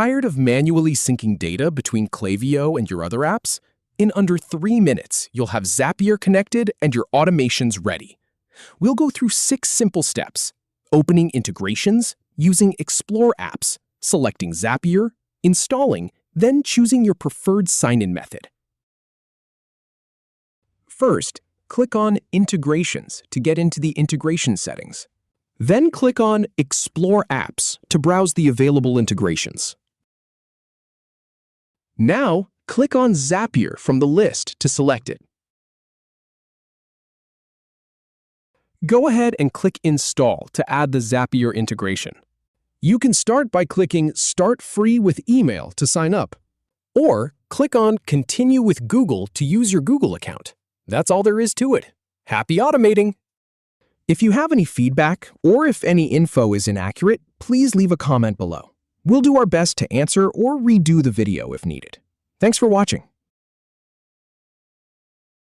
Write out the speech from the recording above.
Tired of manually syncing data between Klaviyo and your other apps? In under 3 minutes, you'll have Zapier connected and your automations ready. We'll go through 6 simple steps: opening integrations, using Explore apps, selecting Zapier, installing, then choosing your preferred sign-in method. First, click on Integrations to get into the integration settings. Then click on Explore apps to browse the available integrations. Now, click on Zapier from the list to select it. Go ahead and click Install to add the Zapier integration. You can start by clicking Start Free with Email to sign up, or click on Continue with Google to use your Google account. That's all there is to it. Happy automating! If you have any feedback or if any info is inaccurate, please leave a comment below. We'll do our best to answer or redo the video if needed. Thanks for watching.